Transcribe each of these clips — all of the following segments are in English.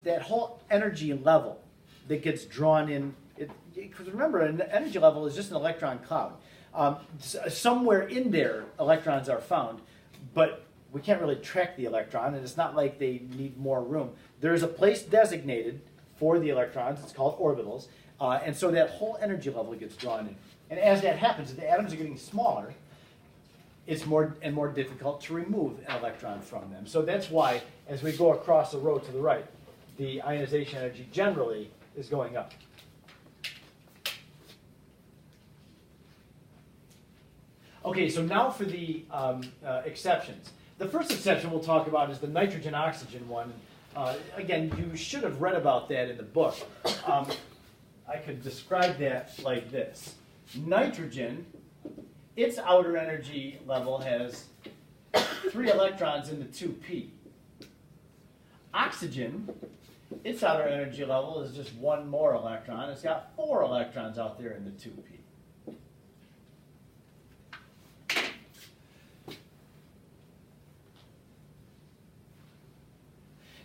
that whole energy level that gets drawn in, because remember, an energy level is just an electron cloud. Somewhere in there, electrons are found, but we can't really track the electron, and it's not like they need more room. There's a place designated for the electrons. It's called orbitals, and so that whole energy level gets drawn in. And as that happens, as the atoms are getting smaller, it's more and more difficult to remove an electron from them. So that's why, as we go across the row to the right, the ionization energy generally is going up. Okay, so now for the exceptions. The first exception we'll talk about is the nitrogen-oxygen one. Again, you should have read about that in the book. I could describe that like this. Nitrogen, its outer energy level has 3 electrons in the 2p. Oxygen, its outer energy level is just 1 more electron. It's got 4 electrons out there in the 2p.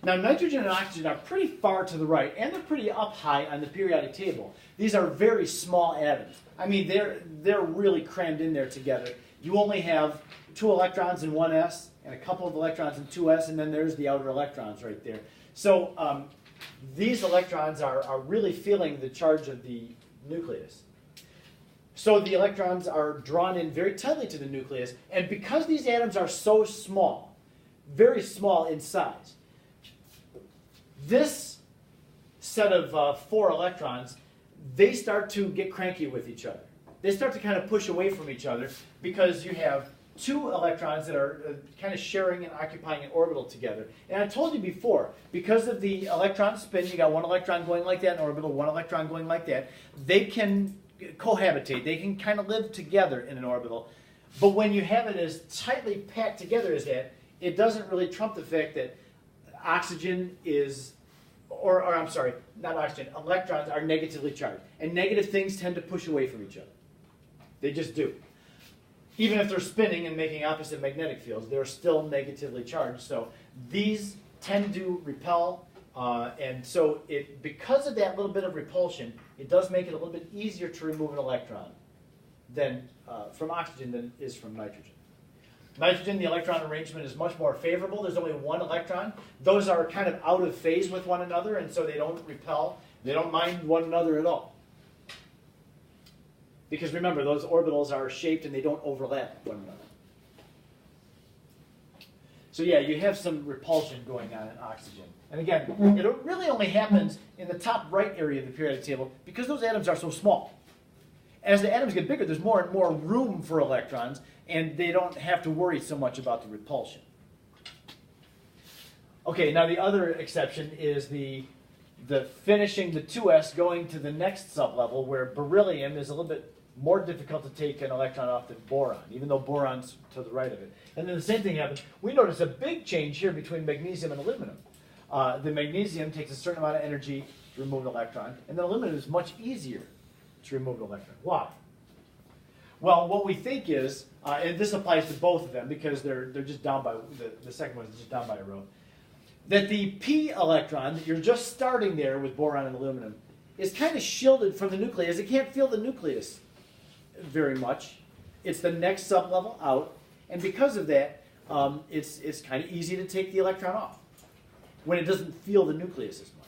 Now, nitrogen and oxygen are pretty far to the right, and they're pretty up high on the periodic table. These are very small atoms. I mean, they're really crammed in there together. You only have 2 electrons in 1s, and a couple of electrons in 2s, and then there's the outer electrons right there. So these electrons are really feeling the charge of the nucleus. So the electrons are drawn in very tightly to the nucleus, and because these atoms are so small, very small in size, this set of 4 electrons, they start to get cranky with each other. They start to kind of push away from each other because you have 2 electrons that are kind of sharing and occupying an orbital together. And I told you before, because of the electron spin, you got 1 electron going like that in orbital, 1 electron going like that, they can cohabitate. They can kind of live together in an orbital. But when you have it as tightly packed together as that, it doesn't really trump the fact that oxygen is, or I'm sorry, not oxygen, electrons are negatively charged. And negative things tend to push away from each other. They just do. Even if they're spinning and making opposite magnetic fields, they're still negatively charged. So these tend to repel, and so because of that little bit of repulsion, it does make it a little bit easier to remove an electron than from oxygen than it is from nitrogen. Nitrogen, the electron arrangement is much more favorable. There's only 1 electron. Those are kind of out of phase with one another, and so they don't repel. They don't mind one another at all. Because remember, those orbitals are shaped and they don't overlap one another. So yeah, you have some repulsion going on in oxygen. And again, it really only happens in the top right area of the periodic table because those atoms are so small. As the atoms get bigger, there's more and more room for electrons, and they don't have to worry so much about the repulsion. Okay, now the other exception is the finishing the 2s going to the next sublevel where beryllium is a little bit more difficult to take an electron off than boron, even though boron's to the right of it. And then the same thing happens. We notice a big change here between magnesium and aluminum. The magnesium takes a certain amount of energy to remove an electron, and the aluminum is much easier to remove an electron. Why? Well, what we think is, and this applies to both of them because they're just down by, the second one is just down by a row, that the p electron that you're just starting there with boron and aluminum is kind of shielded from the nucleus. It can't feel the nucleus very much. It's the next sublevel out, and because of that, it's kind of easy to take the electron off when it doesn't feel the nucleus as much.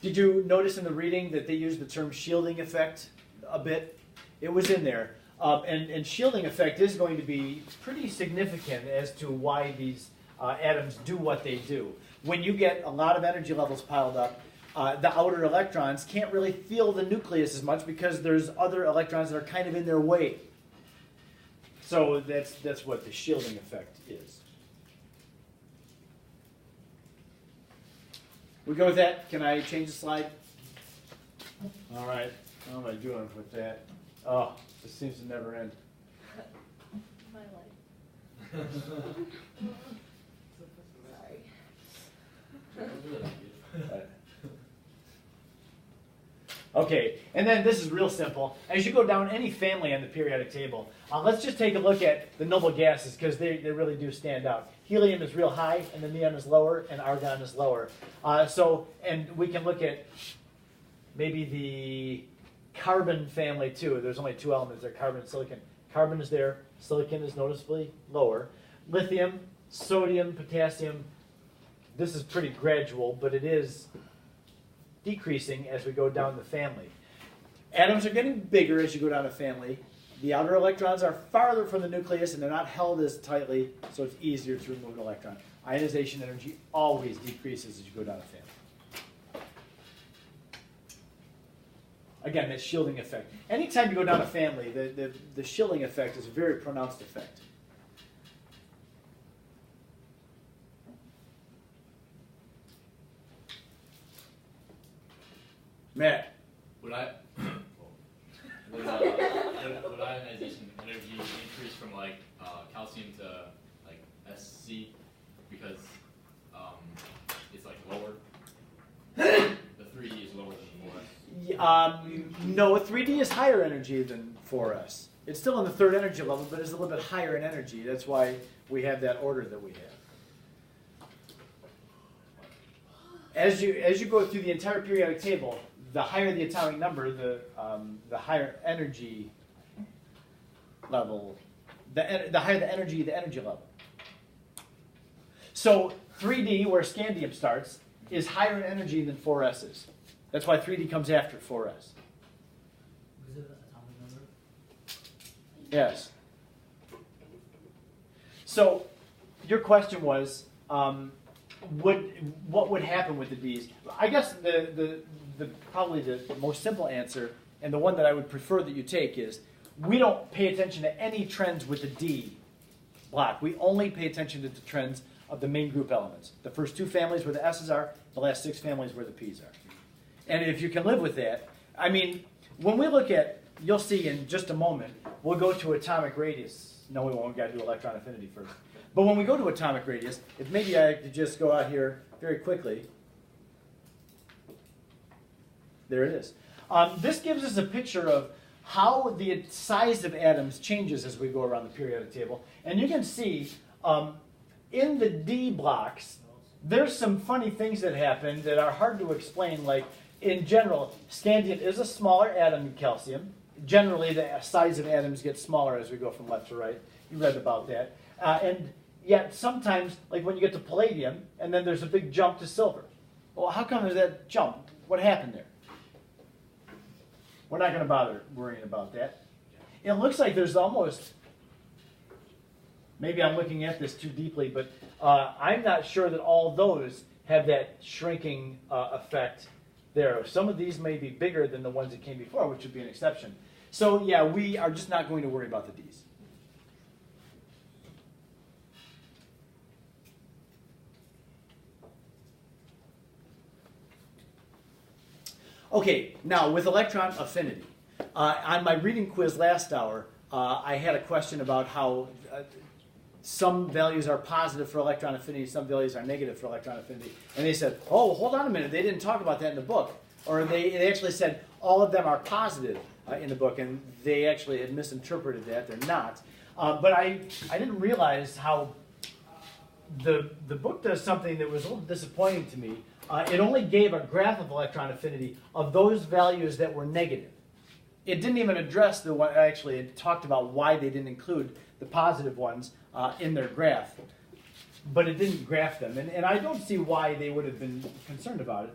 Did you notice in the reading that they used the term shielding effect a bit? It was in there. And shielding effect is going to be pretty significant as to why these atoms do what they do. When you get a lot of energy levels piled up, the outer electrons can't really feel the nucleus as much because there's other electrons that are kind of in their way. So that's what the shielding effect is. We go with that? Can I change the slide? All right. How am I doing with that? Oh, this seems to never end. My life. Sorry. Okay, and then this is real simple. As you go down any family on the periodic table, let's just take a look at the noble gases because they really do stand out. Helium is real high, and the neon is lower, and argon is lower. And we can look at maybe the carbon family too. There's only two elements there, carbon and silicon. Carbon is there, silicon is noticeably lower. Lithium, sodium, potassium, this is pretty gradual, but it is decreasing as we go down the family. Atoms are getting bigger as you go down a family. The outer electrons are farther from the nucleus and they're not held as tightly, so it's easier to remove an electron. Ionization energy always decreases as you go down a family. Again, that shielding effect. Anytime you go down a family, the shielding effect is a very pronounced effect. Matt. Would ionization energy increase from like calcium to like SC because it's like lower? The 3D is lower than 4S. No, 3D is higher energy than 4S. It's still in the third energy level, but it's a little bit higher in energy. That's why we have that order that we have. As you go through the entire periodic table, the higher the atomic number, the higher energy level, the higher the energy level. So 3D, where scandium starts, is higher in energy than 4S is. That's why 3D comes after 4S. Was it the atomic number? Yes. So your question was, what would happen with the Ds? I guess probably the most simple answer, and the one that I would prefer that you take, is we don't pay attention to any trends with the D block. We only pay attention to the trends of the main group elements. The first two families where the S's are, the last 6 families where the P's are. And if you can live with that, I mean, when we look at, you'll see in just a moment, we'll go to atomic radius. No, we won't. We've got to do electron affinity first. But when we go to atomic radius, if maybe I could just go out here very quickly. There it is. This gives us a picture of how the size of atoms changes as we go around the periodic table. And you can see in the D blocks, there's some funny things that happen that are hard to explain. Like, in general, scandium is a smaller atom than calcium. Generally, the size of atoms gets smaller as we go from left to right. You read about that. And yet, sometimes, like when you get to palladium, and then there's a big jump to silver. Well, how come there's that jump? What happened there? We're not going to bother worrying about that. It looks like there's almost, maybe I'm looking at this too deeply, but I'm not sure that all those have that shrinking effect there. Some of these may be bigger than the ones that came before, which would be an exception. So yeah, we are just not going to worry about the Ds. Okay, now with electron affinity. On my reading quiz last hour, I had a question about how some values are positive for electron affinity, some values are negative for electron affinity. And they said, oh, hold on a minute, they didn't talk about that in the book. Or they actually said all of them are positive in the book, and they actually had misinterpreted that. They're not. But I didn't realize how the book does something that was a little disappointing to me. It only gave a graph of electron affinity of those values that were negative. It didn't even address the one, actually it talked about why they didn't include the positive ones in their graph. But it didn't graph them, and I don't see why they would have been concerned about it.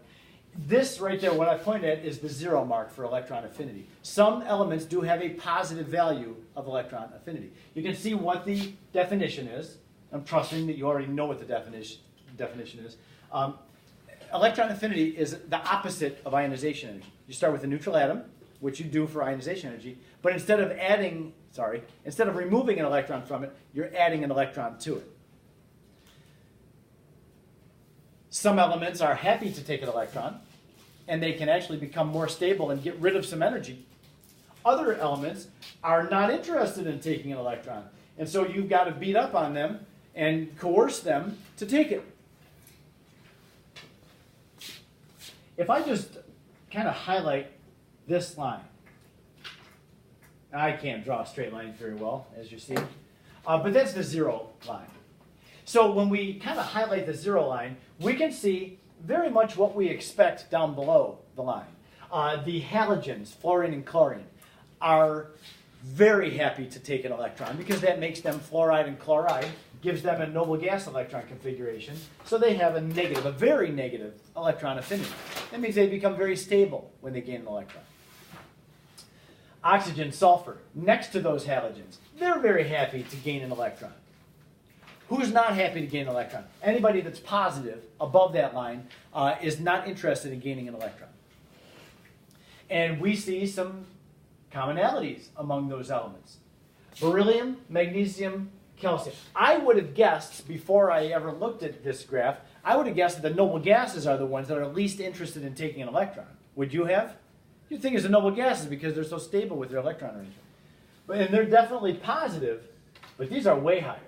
This right there, what I pointed at, is the 0 mark for electron affinity. Some elements do have a positive value of electron affinity. You can see what the definition is. I'm trusting that you already know what the definition is. Electron affinity is the opposite of ionization energy. You start with a neutral atom, which you do for ionization energy, but instead of removing an electron from it, you're adding an electron to it. Some elements are happy to take an electron, and they can actually become more stable and get rid of some energy. Other elements are not interested in taking an electron, and so you've got to beat up on them and coerce them to take it. If I just kind of highlight this line. I can't draw a straight line very well, as you see. But that's the 0 line. So when we kind of highlight the 0 line, we can see very much what we expect down below the line. The halogens, fluorine and chlorine, are very happy to take an electron because that makes them fluoride and chloride, gives them a noble gas electron configuration, so they have a negative, a very negative electron affinity. That means they become very stable when they gain an electron. Oxygen, sulfur, next to those halogens, they're very happy to gain an electron. Who's not happy to gain an electron? Anybody that's positive above that line is not interested in gaining an electron. And we see some commonalities among those elements. Beryllium, magnesium, calcium. I would have guessed, before I ever looked at this graph, I would have guessed that the noble gases are the ones that are least interested in taking an electron. Would you have? You'd think it's the noble gases because they're so stable with their electron arrangement. And they're definitely positive, but these are way higher.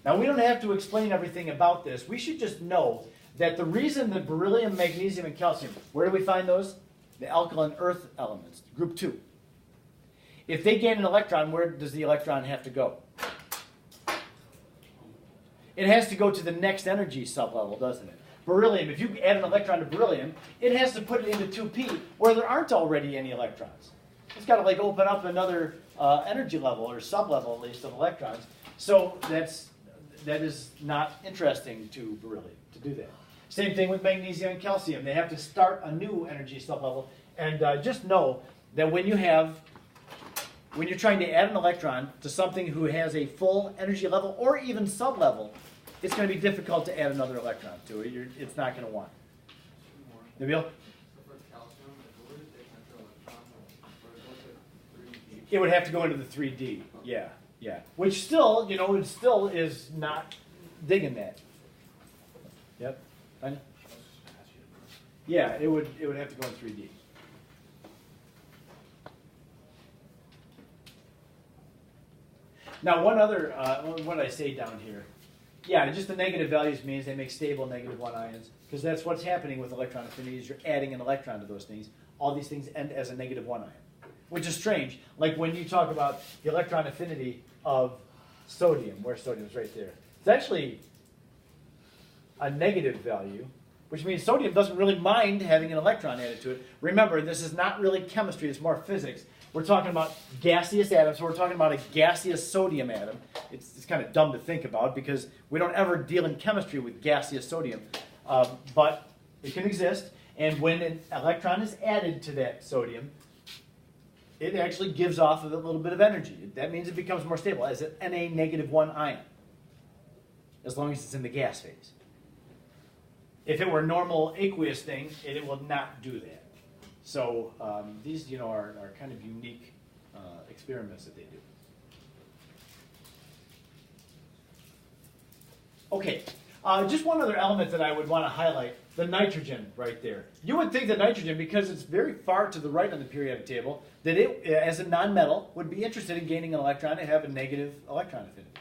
Now, we don't have to explain everything about this. We should just know that the reason that beryllium, magnesium, and calcium, where do we find those? The alkaline earth elements, group 2. If they gain an electron, where does the electron have to go? It has to go to the next energy sublevel, doesn't it? Beryllium, if you add an electron to beryllium, it has to put it into 2p, where there aren't already any electrons. It's got to like open up another energy level, or sublevel at least, of electrons. So that is not interesting to beryllium to do that. Same thing with magnesium and calcium. They have to start a new energy sublevel. And just know that when you're trying to add an electron to something who has a full energy level or even sublevel, it's going to be difficult to add another electron to it. It's not going to want. Nabil? It would have to go into the 3D. Yeah. Which still, it still is not digging that. Yep. Fine. Yeah, it would have to go in 3D. Now, one other, what did I say down here? Yeah, just the negative values means they make stable -1 ions, because that's what's happening with electron affinity is you're adding an electron to those things. All these things end as a -1 ion, which is strange. Like when you talk about the electron affinity of sodium, where sodium is right there, it's actually a negative value, which means sodium doesn't really mind having an electron added to it. Remember, this is not really chemistry, it's more physics. We're talking about gaseous atoms, so we're talking about a gaseous sodium atom. It's kind of dumb to think about because we don't ever deal in chemistry with gaseous sodium, but it can exist, and when an electron is added to that sodium, it actually gives off a little bit of energy. That means it becomes more stable as an Na-1 ion, as long as it's in the gas phase. If it were a normal aqueous thing, it will not do that. So these, are kind of unique experiments that they do. Okay, just one other element that I would want to highlight, the nitrogen right there. You would think that nitrogen, because it's very far to the right on the periodic table, that it, as a nonmetal, would be interested in gaining an electron and have a negative electron affinity.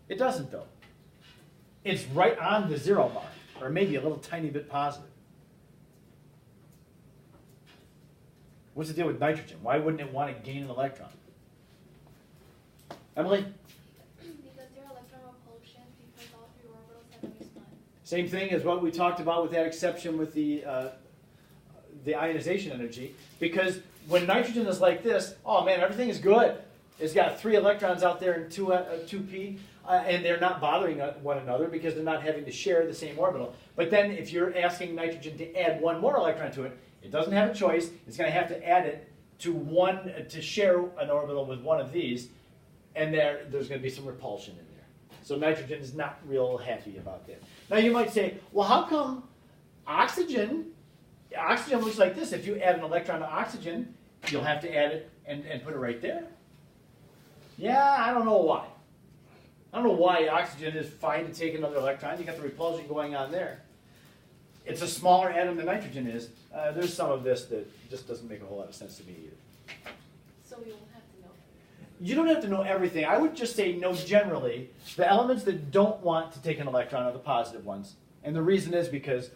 It doesn't, though. It's right on the 0 mark, or maybe a little tiny bit positive. What's the deal with nitrogen? Why wouldn't it want to gain an electron? Emily? Because they're electron repulsion, because all 3 orbitals have a split. Same thing as what we talked about with that exception with the ionization energy. Because when nitrogen is like this, oh man, everything is good. It's got 3 electrons out there in 2p, and they're not bothering one another because they're not having to share the same orbital. But then if you're asking nitrogen to add 1 more electron to it, it doesn't have a choice. It's going to have to add it to share an orbital with one of these, and there's going to be some repulsion in there. So nitrogen is not real happy about that. Now you might say, well, how come oxygen looks like this? If you add an electron to oxygen, you'll have to add it and put it right there. Yeah, I don't know why. I don't know why oxygen is fine to take another electron. You got the repulsion going on there. It's a smaller atom than nitrogen is. There's some of this that just doesn't make a whole lot of sense to me either. So we won't have to know. You don't have to know everything. I would just say know generally. The elements that don't want to take an electron are the positive ones. And the reason is because